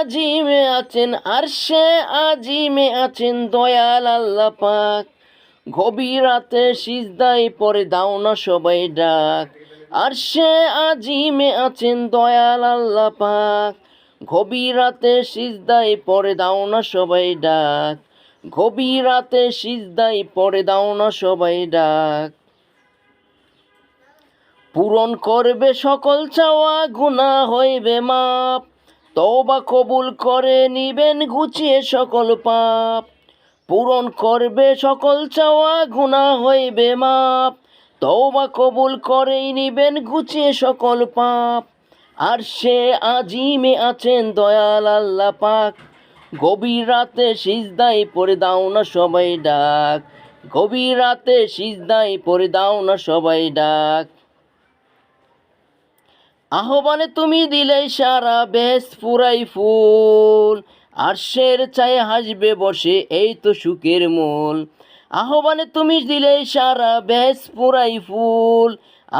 আজিমে আছেন, আরশে আজিমে আছেন দয়াল আল্লাহ পাক। গভীর রাতে সিজদায় পড়ে দাও না সবাই ডাক। আরশে আজিমে আছেন দয়াল আল্লাহ পাক। গভীর রাতে সিজদায় পড়ে দাও না সবাই ডাক। গভীর রাতে সিজদায় পড়ে দাও না সবাই ডাক। পূরণ করবে সকল চাওয়া, গুনাহ হইবে মাপ। তওবা কবুল করে নিবেন গুছিয়ে সকল পাপ। পূরণ করবে সকল চাওয়া, গুনাহ হইবে মাপ। তওবা কবুল করেই নিবেন গুছিয়ে সকল পাপ। আরশে আজিমে আছেন দয়াল আল্লাহ পাক। গভীর রাতে সিজদায় পড়ে দাও না সবাই ডাক। গভীর রাতে সিজদায় পড়ে দাও না সবাই ডাক। আহ্বানে তুমি দিলে সারা বেশ পুরাই ফুল। আরশের ছায়ে হাসবে বসে এই তো সুখের মূল। আহ্বানে তুমি দিলে সারা বেশ পুরাই ফুল।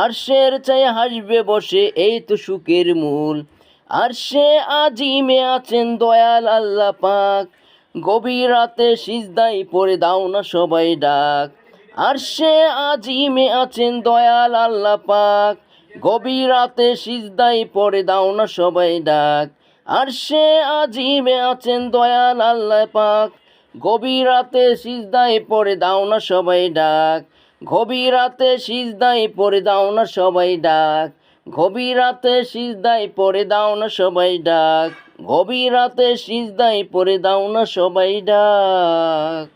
আরশের ছায়ে হাসবে বসে এই তো সুখের মূল। আরশে আজিমে আছেন দয়াল আল্লাহ পাক। গভীর রাতে সিজদায় পড়ে দাও না সবাই ডাক। আরশে আজিমে আছেন দয়াল আল্লাহ পাক। গভীর রাতে সিজদায় পড়ে দাও না সবাই ডাক। আরশে আজিমে আছেন দয়াল আল্লাহ পাক। গভীর রাতে সিজদায় পড়ে দাও না সবাই ডাক। গভীর রাতে সিজদায় পড়ে দাও না সবাই ডাক। গভীর রাতে সিজদায় পড়ে দাও না সবাই ডাক। গভীর রাতে সিজদায় পড়ে দাও না সবাই ডাক।